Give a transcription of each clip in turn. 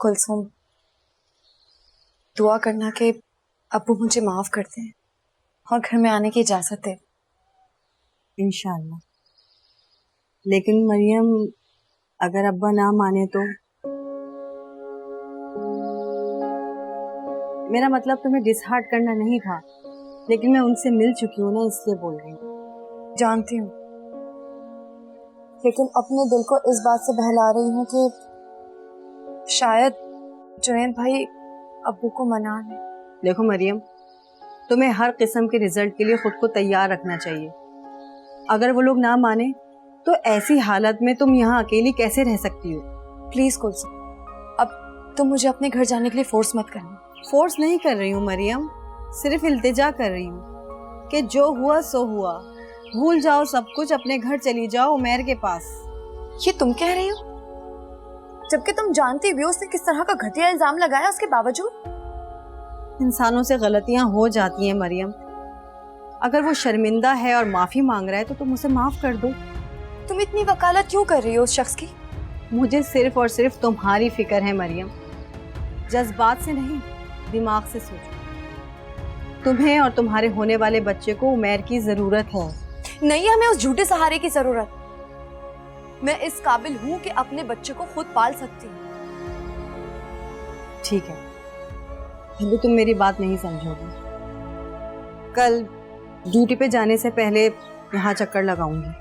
कुलसुम, दुआ करना कि अब्बू मुझे माफ कर दें और घर में आने की इजाजत दे। इंशाल्लाह। लेकिन मरियम, अगर अब्बा ना माने तो? मेरा मतलब तुम्हें डिसहार्ट करना नहीं था, लेकिन मैं उनसे मिल चुकी हूँ ना, इसलिए बोल रही हूँ। जानती हूँ, लेकिन अपने दिल को इस बात से बहला रही हूँ कि शायद जुनैद भाई अब्बू को मना लें। देखो मरियम, तुम्हें हर किस्म के रिजल्ट के लिए खुद को तैयार रखना चाहिए। अगर वो लोग ना माने तो ऐसी हालत में तुम यहाँ अकेली कैसे रह सकती हो? प्लीज कुलसुम, अब तुम मुझे अपने घर जाने के लिए फोर्स मत करना। फोर्स नहीं कर रही हूँ मरियम, सिर्फ इल्तिजा कर रही हूँ कि जो हुआ सो हुआ, भूल जाओ सब कुछ, अपने घर चली जाओ उमैर के पास। ये तुम कह रही हो, जबकि तुम जानती भी हो उसने किस तरह का घटिया इल्जाम लगाया उसके बावजूद। इंसानों से गलतियां हो जाती हैं मरियम, अगर वो शर्मिंदा है और माफी मांग रहा है तो तुम उसे माफ कर दो। तुम इतनी वकालत क्यों कर रही हो उस शख्स की? मुझे सिर्फ और सिर्फ तुम्हारी फिक्र है मरियम, जज्बात से नहीं, दिमाग से सोचो। तुम्हें और तुम्हारे होने वाले बच्चे को उमैर की जरूरत है। नहीं, हमें उस झूठे सहारे की जरूरत। मैं इस काबिल हूँ कि अपने बच्चे को खुद पाल सकती हूँ। ठीक है, अभी तुम मेरी बात नहीं समझोगी। कल ड्यूटी पे जाने से पहले यहाँ चक्कर लगाऊंगी।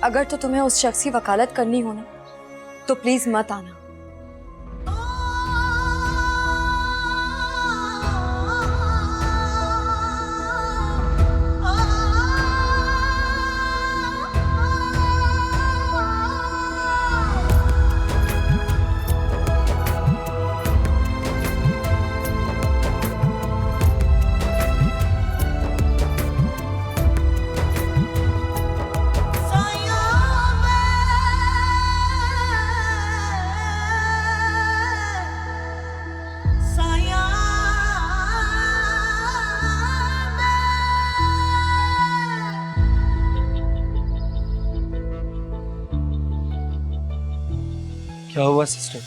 अगर तो तुम्हें उस शख्स की वकालत करनी हो ना, तो प्लीज मत आना। क्या हुआ सिस्टर?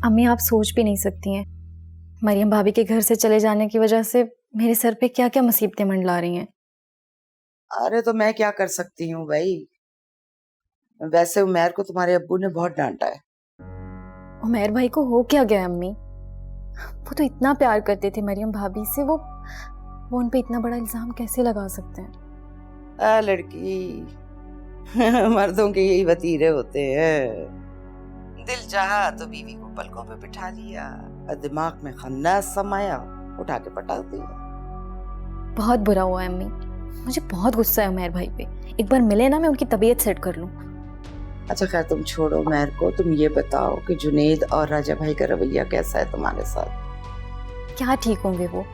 अम्मी, आप सोच भी नहीं सकती हैं, मरियम भाभी के घर से चले जाने की वजह से मेरे सर पे क्या क्या मुसीबतें मंडला रही हैं। अरे तो मैं क्या कर सकती हूँ भाई, वैसे उमैर को तुम्हारे अब्बू ने बहुत डांटा है। उमैर भाई को हो क्या गया अम्मी? वो तो इतना प्यार करते थे मरियम भाभी से, वो उन पे इतना बड़ा इल्जाम कैसे लगा सकते हैं? लड़की मर्दों के यही वतीरे होते हैं। दिल चाहा तो बीवी को पलकों पे बिठा लिया और दिमाग में खन्नास समाया, उठा के पटा दिया। बहुत बुरा हुआ है अम्मी, मुझे बहुत गुस्सा है उमैर भाई पे। एक बार मिले ना, मैं उनकी तबीयत सेट कर लूं। अच्छा खैर, तुम छोड़ो उमैर को, तुम ये बताओ कि जुनैद और राजा भाई का रवैया कैसा है तुम्हारे साथ? क्या ठीक होंगे वो?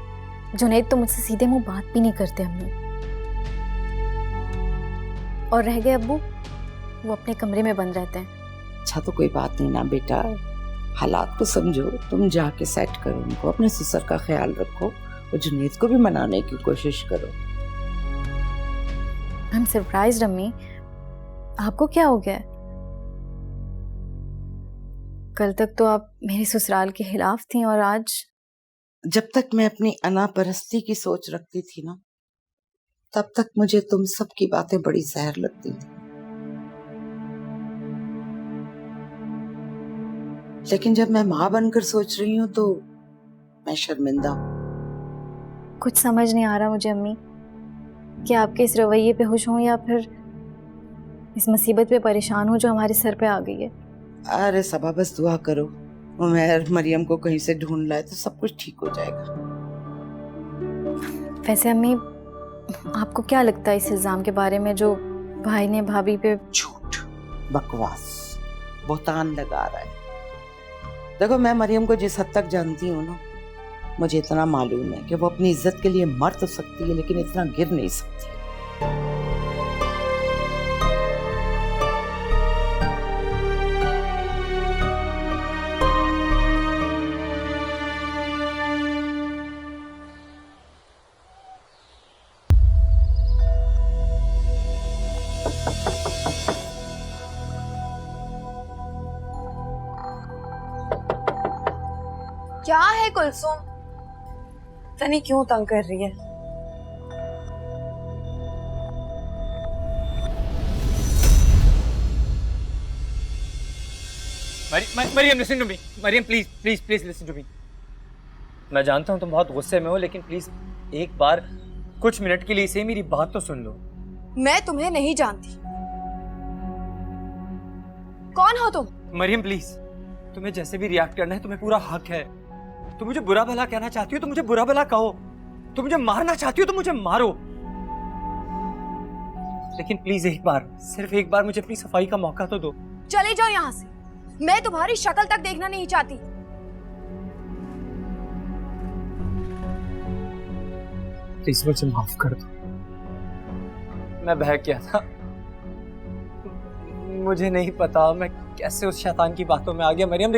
जुनैद तो मुझसे सीधे मुंह बात भी नहीं करते अम्मी। और रह गए अब्बू, वो अपने कमरे में बंद रहते हैं। अच्छा तो कोई बात नहीं ना बेटा, हालात को समझो, तुम जाके सेट करो उनको, अपने ससुर का ख्याल रखो और जुनैद को भी मनाने की कोशिश करो। आई एम सरप्राइज्ड अम्मी, आपको क्या हो गया? कल तक तो आप मेरे ससुराल के खिलाफ थी और आज? जब तक मैं अपनी अना परस्ती की सोच रखती थी ना, तब तक मुझे तुम सब की बातें बड़ी जहर लगती थी, लेकिन जब मैं माँ बनकर सोच रही हूँ तो मैं शर्मिंदा हूँ। कुछ समझ नहीं आ रहा मुझे अम्मी, कि आपके इस रवैये पे खुश हूँ या फिर इस मुसीबत पे परेशान हूँ जो हमारे सर पे आ गई है। अरे सबा बस दुआ करो, उमैर मरियम को कहीं से ढूंढ लाए तो सब कुछ ठीक हो जाएगा। वैसे अम्मी, आपको क्या लगता है इस इल्जाम के बारे में जो भाई ने भाभी पे? झूठ, बकवास, बहतान लगा रहा है। देखो, मैं मरियम को जिस हद तक जानती हूँ ना, मुझे इतना मालूम है कि वो अपनी इज्जत के लिए मर तो सकती है, लेकिन इतना गिर नहीं सकती। क्या है कुलसुम? पता नहीं क्यों तंग कर रही है। Maryam listen to me. Maryam please please please listen to me. मैं जानता हूँ तुम बहुत गुस्से में हो, लेकिन प्लीज एक बार कुछ मिनट के लिए से मेरी बात तो सुन लो। मैं तुम्हें नहीं जानती। कौन हो तुम? मरियम प्लीज, तुम्हें जैसे भी रिएक्ट करना है तुम्हें पूरा हक है। तुम मुझे बुरा भला कहना चाहती हो तो मुझे बुरा भला कहो, तुम मुझे मारना चाहती हो तो मुझे मारो, लेकिन प्लीज एक बार, सिर्फ एक बार मुझे अपनी सफाई का मौका तो दो। चले जाओ यहाँ से, मैं तुम्हारी शक्ल तक देखना नहीं चाहती। प्लीज मुझे माफ कर दो, मैं बहक गया था। मुझे नहीं पता मैं कैसे उस शैतान की बातों में आ गया मरियम,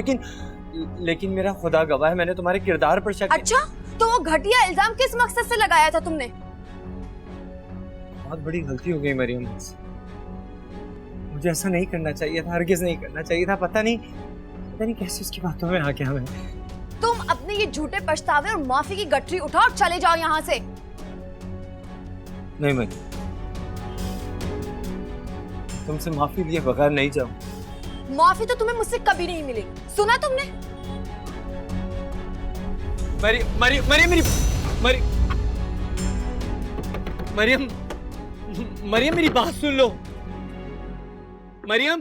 लेकिन मेरा खुदा गवाह है, मैंने तुम्हारे किरदार पर शक। अच्छा, तो वो घटिया इल्जाम किस मकसद से लगाया था तुमने? बहुत बड़ी गलती हो गई मरियम, मुझे ऐसा नहीं करना चाहिए था, हरगिज नहीं करना चाहिए था। पता नहीं कैसे उसकी बातों में आ गया मैं। तुम अपने ये झूठे पछतावे और माफी की गठरी उठाओ और चले जाओ यहाँ से। नहीं मरियम, तुमसे माफी लिए बगैर नहीं जाऊं। माफी तो तुम्हें मुझसे कभी नहीं मिलेगी, सुना तुमने? मरियम मेरी बात सुन लो। मरियम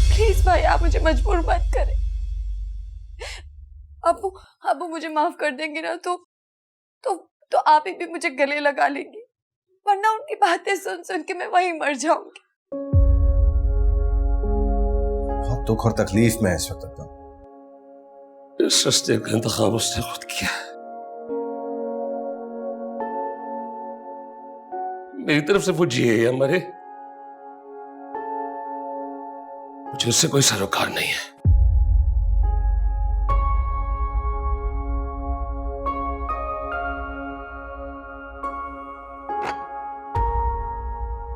प्लीज भाई, आप मुझे मजबूर मत करें। अबू मुझे माफ कर देंगे ना तो आप ही भी मुझे गले लगा लेंगी, वरना उनकी बातें सुन सुन के मैं वहीं मर जाऊंगी। बहुत दुख और तकलीफ में है इस वक्त। इस सस्ते का इंतखाब उसने खुद किया। मेरी तरफ से वो जिए या मरे, मुझे उससे कोई सरोकार नहीं है।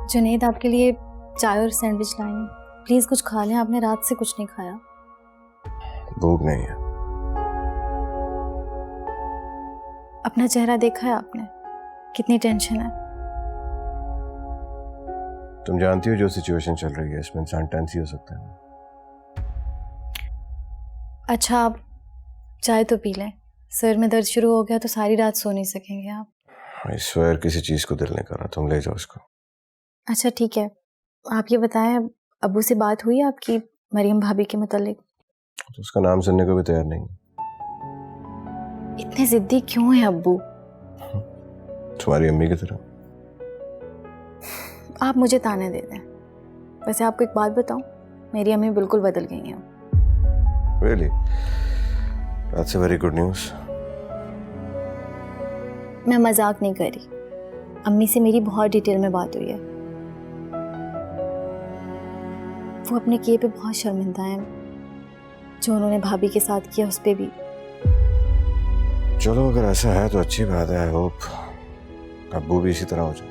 जुनैद, आपके लिए चाय और सैंडविच लाए हैं, प्लीज कुछ खा लें, आपने रात से कुछ नहीं खाया। भूख नहीं है। अपना चेहरा देखा है आपने, कितनी टेंशन है। तुम जानती हो जो सिचुएशन चल रही है, इसमें इंसान टेंस ही हो सकता है। अच्छा, आप चाय तो पी लें, सर में दर्द शुरू हो गया तो सारी रात सो नहीं सकेंगे आप। आई स्वेयर किसी चीज को दिल नहीं कर रहा, तुम ले जाओ इसको। अच्छा ठीक है, आप ये बताएं, अबू से बात हुई आपकी मरियम भाभी के मुतालिक? तो उसका नाम सुनने को भी तैयार नहीं। इतने जिद्दी क्यों है अब्बू? तुम्हारी अम्मी की तरह। आप मुझे ताने दे दें। वैसे आपको एक बात बताऊं, मेरी अम्मी बिल्कुल बदल गई हैं। Really? That's a very good news. मैं मजाक नहीं कर रही, अम्मी से मेरी बहुत डिटेल में बात हुई है। वो अपने किए पे बहुत शर्मिंदा हैं, जो उन्होंने भाभी के साथ किया उस पे भी। चलो अगर ऐसा है तो अच्छी बात है। आई होप अब्बू भी इसी तरह हो जाए।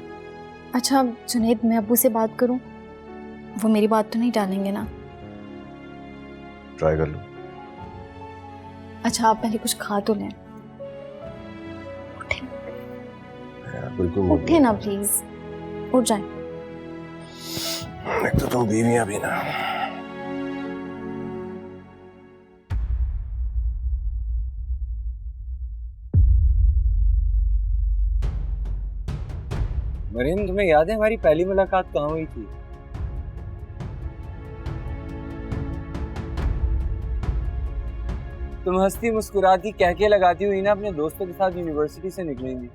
अच्छा जुनैद, मैं अब्बू से बात करूं? वो मेरी बात तो नहीं टालेंगे ना? ट्राई कर लो। अच्छा आप पहले कुछ खा तो लें। बिल्कुल उठे ना प्लीज, उठ जाएं। एक तो तुम बीवियां भी ना। मरियम, तुम्हें याद है हमारी पहली मुलाकात कहाँ हुई थी? तुम हंसती मुस्कुराती कह के लगाती हुई ना अपने दोस्तों के साथ यूनिवर्सिटी से निकलेंगी,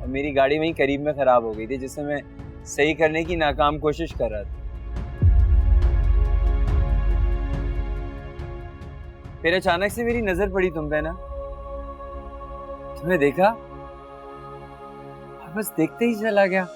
और मेरी गाड़ी वहीं करीब में खराब हो गई थी, जिससे मैं सही करने की नाकाम कोशिश कर रहा था। फिर अचानक से मेरी नजर पड़ी तुम पे ना, तुम्हें देखा और बस देखते ही चला गया।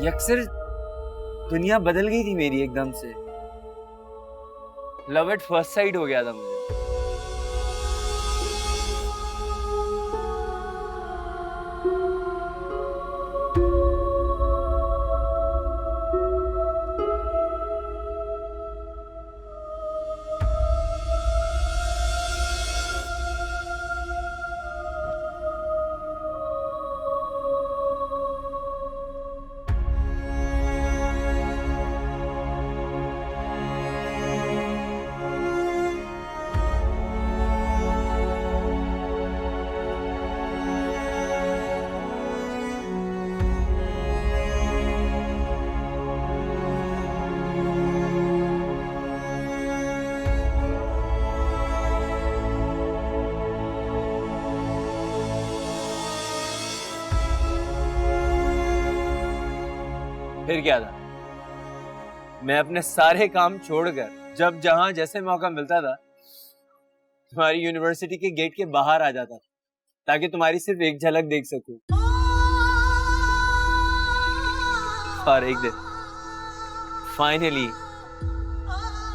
यक्सर दुनिया बदल गई थी मेरी एकदम से। लव एट फर्स्ट साइट हो गया था मुझे। फिर क्या था, मैं अपने सारे काम छोड़कर जब जहां जैसे मौका मिलता था तुम्हारी यूनिवर्सिटी के गेट के बाहर आ जाता था ताकि तुम्हारी सिर्फ एक झलक देख सकूं। और एक दिन फाइनली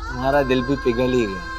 तुम्हारा दिल भी पिघल ही गया।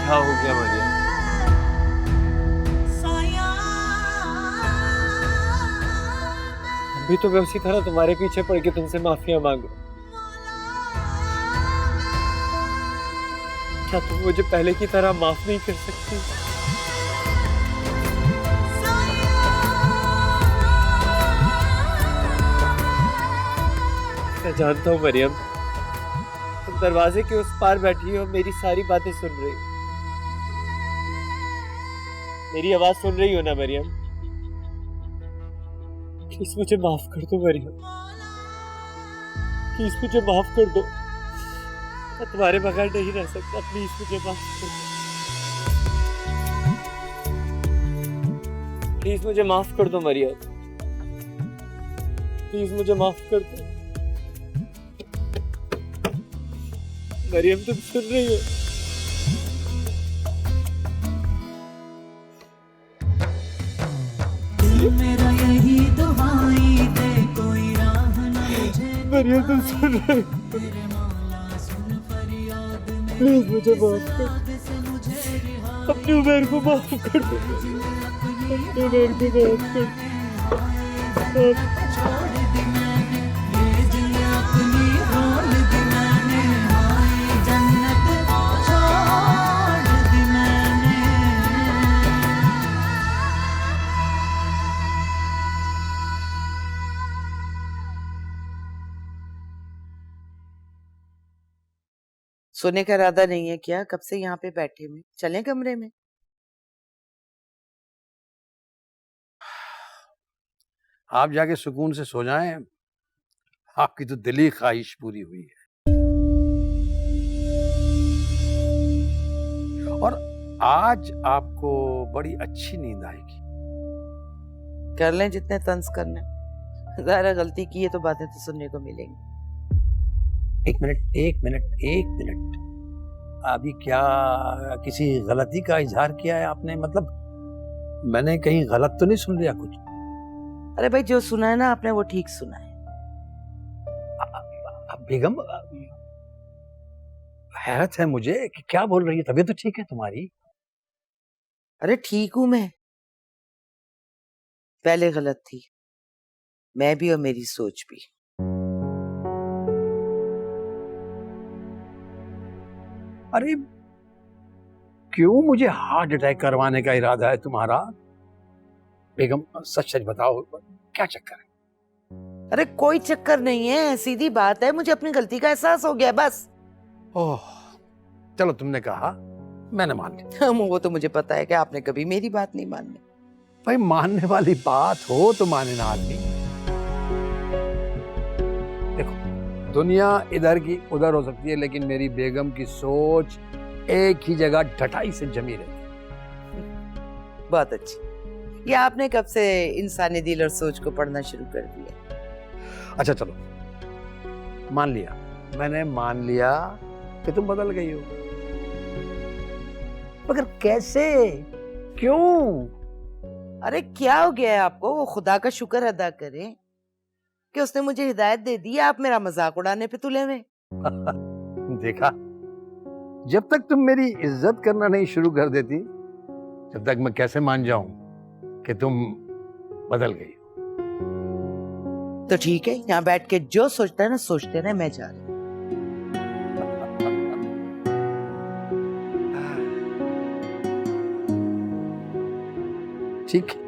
क्या हो गया मरियम? अभी तो मैं उसी तरह तुम्हारे पीछे पड़ के तुमसे माफिया मांगू। क्या तुम मुझे पहले की तरह माफ नहीं कर सकती? मैं जानता हूँ मरियम, तुम दरवाजे के उस पार बैठी हो, मेरी सारी बातें सुन रही हो, मेरी आवाज सुन रही हो ना मरियम? प्लीज मुझे माफ कर दो मरियम, प्लीज मुझे माफ कर दो। मैं तुम्हारे बगैर नहीं रह सकता, प्लीज मुझे माफ कर दो। प्लीज मुझे माफ कर दो मरियम, प्लीज मुझे माफ कर दो। मरियम तुम सुन रही हो? मेरा यही दुहाई दे, कोई राह न मुझे मरियम तुम सुन रही हो? तेरे मौला सुन फरियाद मेरी, प्लीज मुझे माफ कर, से मुझे रिहा अपनी उम्र को माफ कर दो, अपनी उम्र को माफ कर दो। छोड़ दी मैंने, ये दिल अपनी रोल दी मैंने, हाय जन्नत छोड़ दी मैंने। सोने का इरादा नहीं है क्या? कब से यहाँ पे बैठे में, चलें कमरे में? आप जाके सुकून से सो जाएं, आपकी तो दिली ख्वाहिश पूरी हुई है। और आज आपको बड़ी अच्छी नींद आएगी। कर लें जितने तंज करने, ज़ाहिर गलती की है तो बातें तो सुनने को मिलेंगी। एक मिनट, अभी क्या किसी गलती का इजहार किया है आपने? मतलब मैंने कहीं गलत तो नहीं सुन लिया कुछ? अरे भाई, जो सुना है ना आपने वो ठीक सुना है। बेगम, हैरत है मुझे कि क्या बोल रही है। तबीयत तो ठीक है तुम्हारी? अरे ठीक हूं मैं, पहले गलत थी मैं भी और मेरी सोच भी। अरे क्यों मुझे हार्ट अटैक करवाने का इरादा है तुम्हारा? बेगम सच सच बताओ, क्या चक्कर है? अरे कोई चक्कर नहीं है, सीधी बात है, मुझे अपनी गलती का एहसास हो गया बस। ओह, चलो तुमने कहा, मैंने मान लिया। वो तो मुझे पता है कि आपने कभी मेरी बात नहीं माननी। भाई मानने वाली बात हो तो माने ना आदमी। देखो, दुनिया इधर की उधर हो सकती है, लेकिन मेरी बेगम की सोच एक ही जगह डटाई से जमी रहती है। बहुत अच्छी। ये आपने कब से इंसानी दिल और सोच को पढ़ना शुरू कर दिया? अच्छा चलो, मान लिया, मैंने मान लिया कि तुम बदल गई हो, मगर कैसे, क्यों? अरे क्या हो गया है आपको? वो खुदा का शुक्र अदा करें कि उसने मुझे हिदायत दे दी। आप मेरा मजाक उड़ाने पे तुले हुए। देखा, जब तक तुम मेरी इज्जत करना नहीं शुरू कर देती, जब तक मैं कैसे मान जाऊं कि तुम बदल गई? तो ठीक है, यहाँ बैठ के जो सोचता है ना सोचते रहे, मैं जा रही हूँ। ठीक है।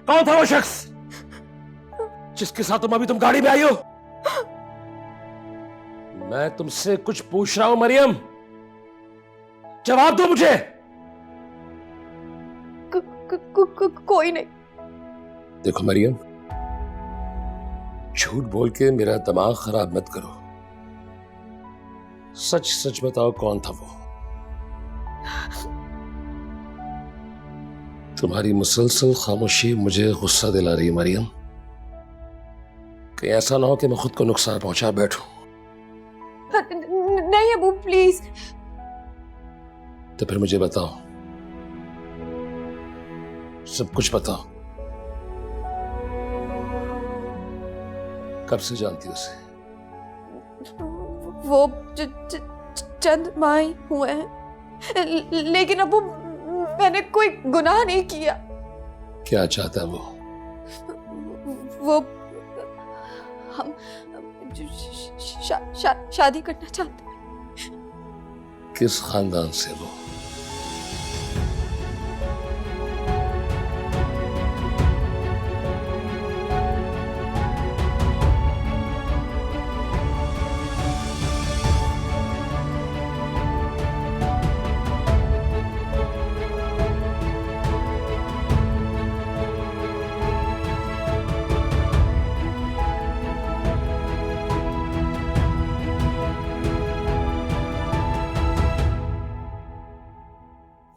कौन था वो शख्स जिसके साथ तुम गाड़ी में आई हो? मैं तुमसे कुछ पूछ रहा हूं मरियम, जवाब दो मुझे। कोई नहीं। देखो मरियम, झूठ बोल के मेरा दिमाग खराब मत करो। सच सच बताओ, कौन था वो? तुम्हारी मुसलसल खामोशी मुझे गुस्सा दिला रही है मरियम। कहीं ऐसा ना हो कि मैं खुद को नुकसान पहुंचा बैठूं। नहीं अबू, प्लीज। तो फिर मुझे बताओ, सब कुछ बताओ। कब से जानती उसे? वो चंद माह ही हुए हैं, लेकिन अबू मैंने कोई गुनाह नहीं किया। क्या चाहता है वो? वो हम शादी करना चाहते हैं। किस खानदान से वो?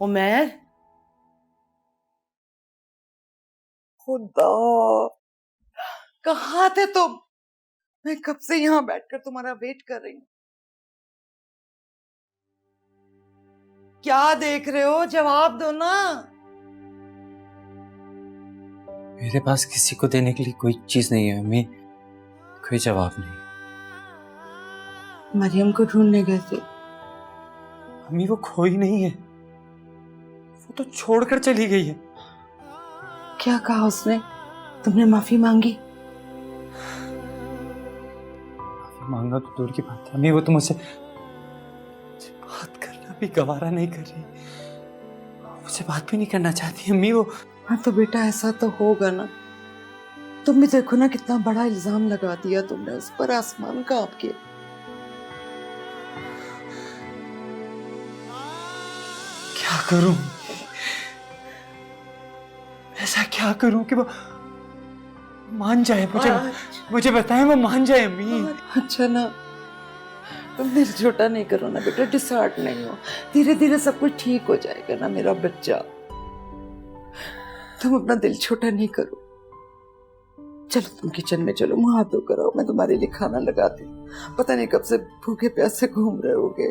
उमर, खुदा, कहाँ थे तुम? मैं कब से यहाँ बैठकर तुम्हारा वेट कर रही हूँ। क्या देख रहे हो? जवाब दो ना। मेरे पास किसी को देने के लिए कोई चीज नहीं है अम्मी, कोई जवाब नहीं। मरियम को ढूंढने गए थे? अम्मी वो खोई नहीं है, वो तो छोड़कर चली गई है। क्या कहा उसने? तुमने माफी मांगी? माफी मांगा तो दूर की बात है अम्मी, वो तो मुझसे बात करना भी गवारा नहीं कर रही। मुझसे बात भी नहीं करना चाहती अम्मी वो। हाँ तो बेटा ऐसा तो होगा ना। तुम भी देखो ना कितना बड़ा इल्जाम लगा दिया तुमने उस पर, आसमान का आपके। क्या करूं, ऐसा क्या करूं कि वो मान जाए? मुझे बताएं वो मान जाए अम्मी। अच्छा ना, तुम दिल छोटा नहीं करो ना बेटा, डिसहार्ट नहीं हो। धीरे धीरे सब कुछ ठीक हो जाएगा ना मेरा बच्चा। तुम अपना दिल छोटा नहीं करो। चलो तुम किचन में चलो, मुंह हाथ धो कर आओ, मैं तुम्हारे लिए खाना लगाती हूँ। पता नहीं कब से भूखे प्यासे घूम रहे होगे।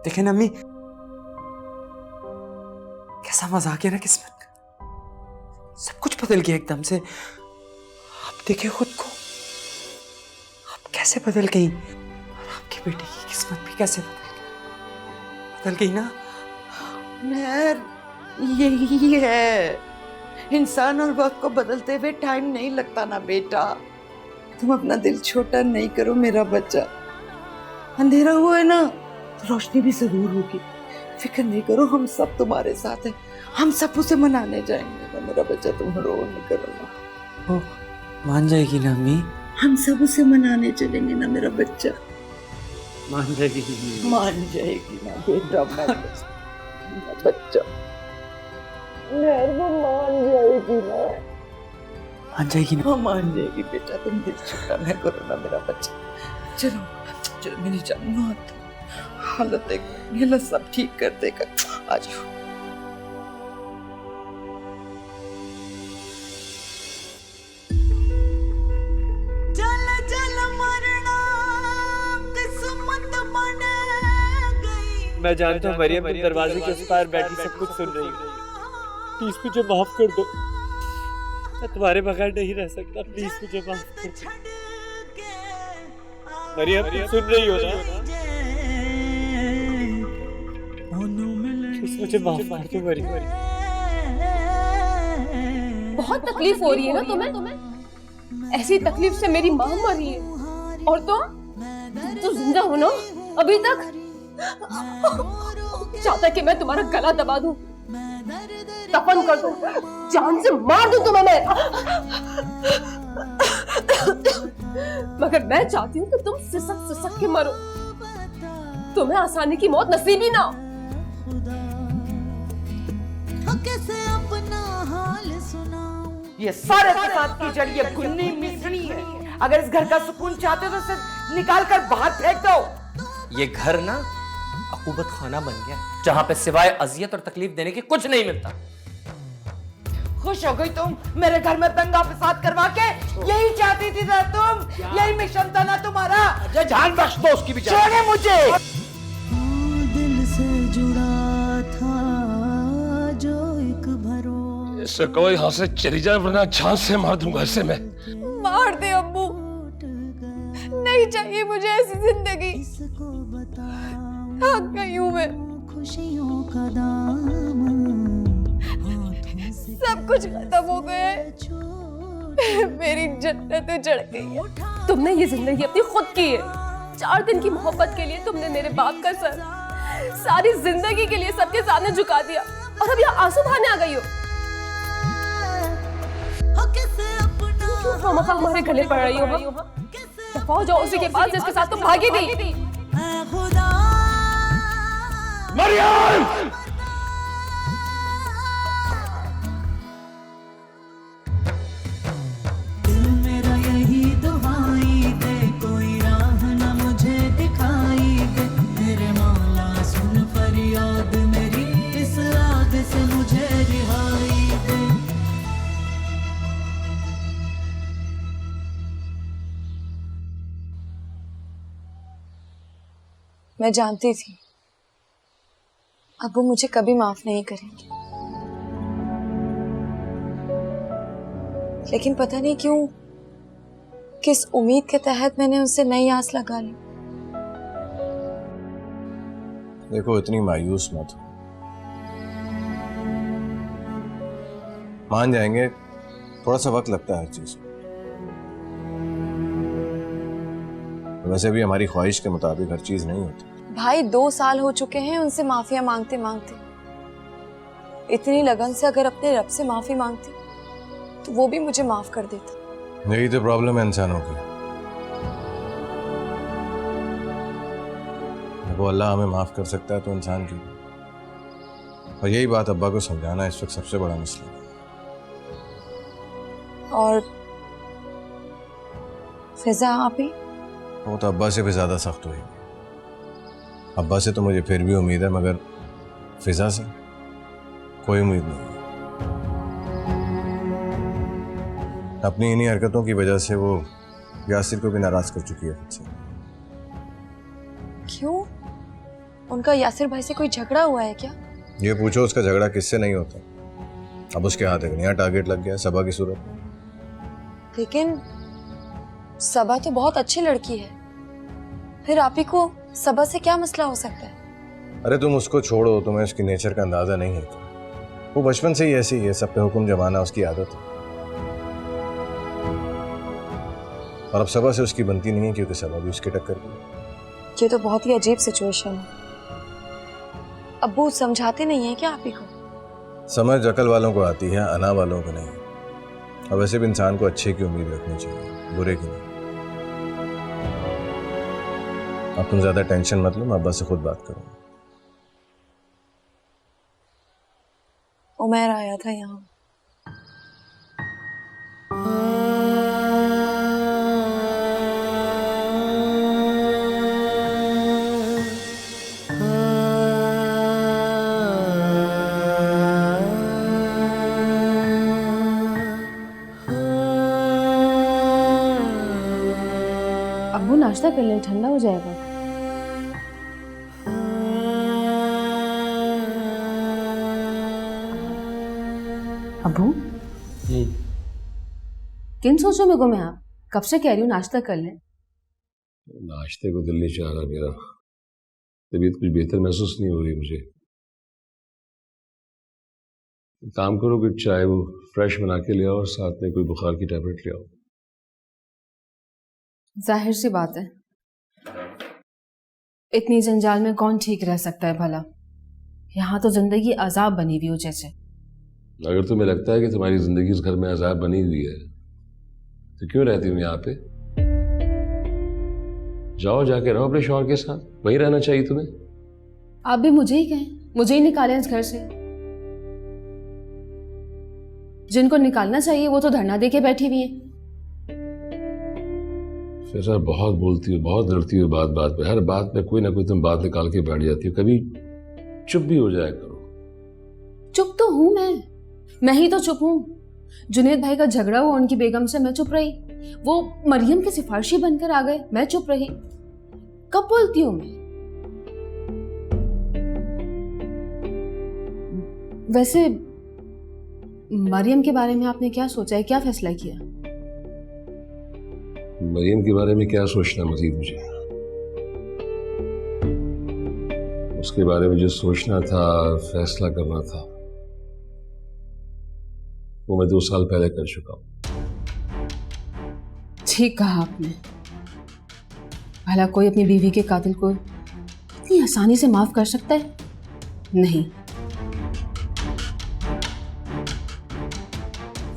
देखें अम्मी, कैसा मजाक है ना किस्मत का। सब कुछ बदल गया एकदम से। आप देखे खुद को, आप कैसे बदल गई, और आपके बेटे की किस्मत भी कैसे बदल गई ना। यार यही है, इंसान और वक्त को बदलते हुए टाइम नहीं लगता ना बेटा। तुम अपना दिल छोटा नहीं करो मेरा बच्चा। अंधेरा हुआ है ना तो रोशनी भी जरूर होगी। फिक्र नहीं करो, हम सब तुम्हारे साथ हैं। हम सब उसे मनाने जाएंगे ना मेरा बच्चा, तुम रो नहीं करो ना। वो मान जाएगी ना अम्मी? हम सब उसे मनाने चलेंगे ना मेरा बच्चा। मान जाएगी ना बेटा, मेरा बच्चा। यार वो मान जाएगी ना। मान जाएगी ना? हाँ मान जाएगी बेटा, तुम दिल छोटा न करो ना मेरा बच्चा। चलो चलो मेरी जान, हालत देखो, ये सब ठीक कर देगा। आ जाओ। चल चल मरना किस्मत बन गई। मैं जानता हूँ मरियम तुम दरवाजे के उस पार बैठी सब कुछ सुन रही हो। प्लीज मुझे माफ कर दो, मैं तुम्हारे बगैर नहीं रह सकता। प्लीज मुझे माफ कर दो। मरियम तुम सुन रही हो ना? प्लीज मुझे माफ कर दो मरियम। बहुत तकलीफ हो रही है ना तुम्हें? ऐसी तकलीफ से मेरी माँ मरी है और तुम तो जिंदा हो ना अभी तक? चाहता कि मैं तुम्हारा गला दबा दूं, दफन कर दूं, जान से मार दूं तुम्हें मैं। मगर मैं चाहती हूँ कि तुम सिसक सिसक के मरो, तुम्हें आसानी की मौत नसीब ही ना हो। कैसे अपना हाल सुनाऊं। ये सारे फसाद की जड़ ये गुन्नी मिश्रणी है। अगर इस घर का सुकून चाहते हो तो इसे निकाल कर बाहर फेंक दो। ये घर ना अकूबत खाना बन गया, जहां पे सिवाय अजियत और तकलीफ देने के कुछ नहीं मिलता। खुश हो गई तुम मेरे घर में दंगा फसाद करवा के? यही चाहती थी ना तुम? यही मिशन था ना तुम्हारा? जान बख्श दो उसकी भी जान। छोड़े मुझे। दिल से जुड़ा था जो एक भरोसा। इससे कहो यहाँ से चली जाए वरना जान से मार दूंगा इसे मैं। मार दे अब्बू, नहीं चाहिए मुझे ऐसी जिंदगी। थक गई हूँ मैं। खुशियों का दामन सब कुछ खत्म हो गया है, मेरी जन्नत उजड़ गई है। तुमने ये जिंदगी अपनी खुद की है। 4 दिन की मोहब्बत के लिए तुमने मेरे बाप का सर सारी जिंदगी के लिए सबके सामने झुका दिया और अब यहाँ आंसू बहाने आ गई हो। क्यों खामखा हमारे गले पड़ रही हो? दफा हो जाओ उसी के पास जिसके साथ तुम भागी थी। मरियम! दिल मेरा यही दुहाई दे, कोई राह न मुझे दिखाई दे। मेरे मौला सुन फरियाद मेरी, इस आग से मुझे रिहाई दे। मैं जानती थी अब वो मुझे कभी माफ नहीं करेंगे, लेकिन पता नहीं क्यों किस उम्मीद के तहत मैंने उनसे नई आस लगा ली। देखो इतनी मायूस मत हो, मान जाएंगे। थोड़ा सा वक्त लगता है हर चीज। वैसे भी हमारी ख्वाहिश के मुताबिक हर चीज नहीं होती। भाई 2 साल हो चुके हैं उनसे माफिया मांगते मांगते। इतनी लगन से अगर अपने रब से माफी मांगती तो वो भी मुझे माफ कर देता। यही तो प्रॉब्लम है इंसानों की। वो अल्लाह हमें माफ कर सकता है तो इंसान की। और यही बात अब्बा को समझाना इस वक्त सबसे बड़ा मसला है। और फिजा आप ही? वो तो अब्बा से भी ज्यादा सख्त हुई। अब्बा से तो मुझे फिर भी उम्मीद है, मगर फिजा से कोई उम्मीद नहीं। अपनी इन्हीं हरकतों की वजह से वो यासिर को भी नाराज कर चुकी है खुद से। क्यों? उनका यासिर भाई से कोई झगड़ा हुआ है क्या? ये पूछो उसका झगड़ा किससे नहीं होता। अब उसके हाथ एक नया टारगेट लग गया, सबा की सूरत में। लेकिन सबा तो बहुत अच्छी लड़की है, फिर आप ही को सबा से क्या मसला हो सकता है? अरे तुम उसको छोड़ो, तुम्हें उसकी नेचर का अंदाजा नहीं है। वो बचपन से ही ऐसी है, सब पे हुक्म जमाना उसकी आदत है। और अब सबा से उसकी बनती नहीं है क्योंकि सबा भी उसके टक्कर की। ये तो बहुत ही अजीब सिचुएशन है। अब्बू समझाते नहीं है क्या आप ही को? समझ अकल वालों को आती है, अना वालों को नहीं। अब वैसे भी इंसान को अच्छे की उम्मीद रखनी चाहिए, बुरे की नहीं। अब तुम ज्यादा टेंशन मत लो, मैं अब्बा से खुद बात करूंगा। उमर आया था यहाँ। अब्बू नाश्ता कर ले, ठंडा हो जाएगा। अब्बू किन सोचों में गुम है आप? कब से कह रही हूँ नाश्ता कर ले। नाश्ते को दिल नहीं चाह रहा मेरा। तबीयत कुछ बेहतर महसूस नहीं हो रही मुझे। काम करो कि चाय वो फ्रेश बना के ले आओ और साथ में कोई बुखार की टैबलेट ले आओ। जाहिर सी बात है, इतनी जंजाल में कौन ठीक रह सकता है भला। यहाँ तो जिंदगी अजाब बनी हुई हो जैसे। अगर तुम्हें लगता है कि तुम्हारी जिंदगी इस घर में अजाब बनी हुई है तो क्यों रहती हूँ यहाँ पे? जाओ, जाके रहो अपने शौहर के साथ, वहीं रहना चाहिए तुम्हें। आप भी मुझे ही कहें, मुझे ही निकालें इस घर से। जिनको निकालना चाहिए वो तो धरना देके बैठी हुई है। फिर बहुत बोलती हो, बहुत लड़ती हो बात बात पे। हर बात में कोई ना कोई तुम बात निकाल के बैठ जाती हो। कभी चुप भी हो जाया करो। चुप तो हूं मैं ही तो चुप हूं। जुनेद भाई का झगड़ा हुआ उनकी बेगम से, मैं चुप रही। वो मरियम के सिफारिशी बनकर आ गए, मैं चुप रही। कब बोलती हूं मैं? वैसे मरियम के बारे में आपने क्या सोचा है, क्या फैसला किया? मरियम के बारे में क्या सोचना मजीद मुझे? उसके बारे में जो सोचना था, फैसला करना था, वो मैं 2 साल पहले कर चुका हूं। ठीक कहा आपने। भला कोई अपनी बीवी के कातिल को इतनी आसानी से माफ कर सकता है? नहीं।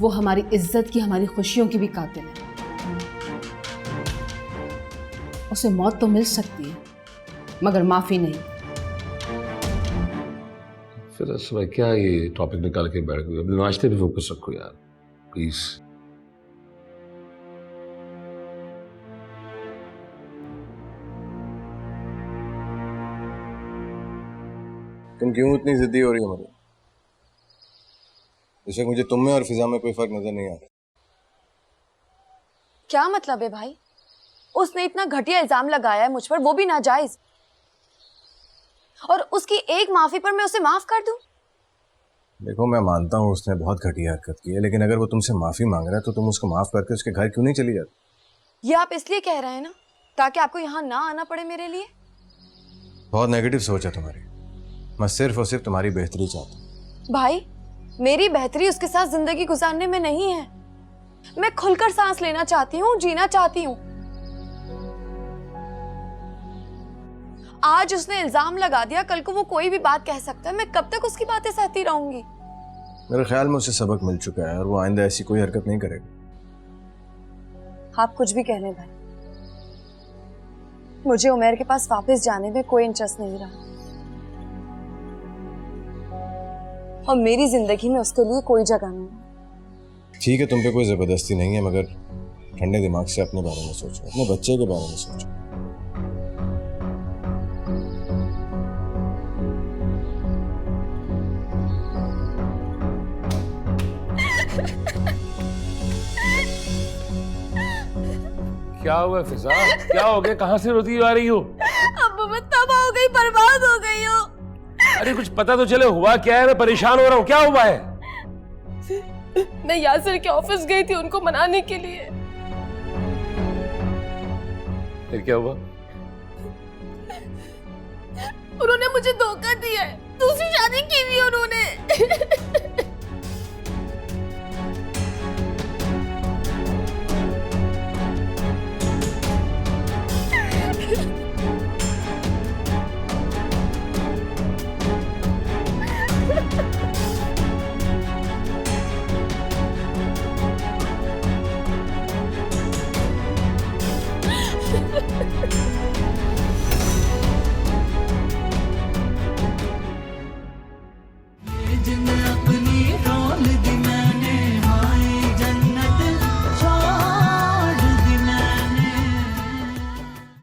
वो हमारी इज्जत की, हमारी खुशियों की भी कातिल है। उसे मौत तो मिल सकती है मगर माफी नहीं। फिर सुबह क्या ये टॉपिक निकाल के बैठ गई? अपने नाश्ते पे फोकस रखो यार, प्लीज। तुम क्यों इतनी जिद्दी हो रही हो मरियम? जैसे मुझे तुम में और फिजा में कोई फर्क नजर नहीं आ रहा। क्या मतलब है भाई? उसने इतना घटिया इल्जाम लगाया है मुझ पर, वो भी नाजायज, और उसकी एक माफी पर मैं उसे माफ कर दूं? देखो, मैं मानता हूँ उसने बहुत घटिया हरकत की है, लेकिन अगर वो तुमसे माफी मांग रहा है तो तुम उसको माफ करके उसके घर क्यों नहीं चली जाती? ये आप इसलिए कह रहे हैं ना ताकि आपको यहाँ ना आना पड़े मेरे लिए? बहुत नेगेटिव सोच है तुम्हारी। मैं सिर्फ और सिर्फ तुम्हारी बेहतरी चाहता हूँ। भाई, मेरी बेहतरी उसके साथ जिंदगी गुजारने में नहीं है। मैं खुलकर सांस लेना चाहती हूँ, जीना चाहती हूँ। आज उसने इल्जाम लगा दिया, कल को वो कोई भी बात कह सकता है। मैं कब तक उसकी बातें सहती रहूंगी? मेरे ख्याल में उसे सबक मिल चुका है और वो आइंदा ऐसी कोई हरकत नहीं करेगा। आप कुछ भी कह लें भाई, मुझे उमेर के पास वापस जाने में कोई इंटरेस्ट नहीं रहा और मेरी जिंदगी में उसके लिए कोई जगह नहीं। ठीक है, तुम पे कोई जबरदस्ती नहीं है, मगर ठंडे दिमाग से अपने बारे में सोचो, अपने बच्चे के बारे में सोचो। क्या हुआ फिजा? क्या हो गया? कहाँ से रोती आ रही हो? अब मैं तबाह हो गई, बर्बाद हो गई हूँ। अरे कुछ पता तो चले, हुआ क्या है? मैं परेशान हो रहा हूँ, क्या हुआ है? मैं यासिर के ऑफिस गई थी उनको मनाने के लिए। फिर क्या हुआ? उन्होंने मुझे धोखा दिया है, दूसरी शादी की हुई उन्होंने।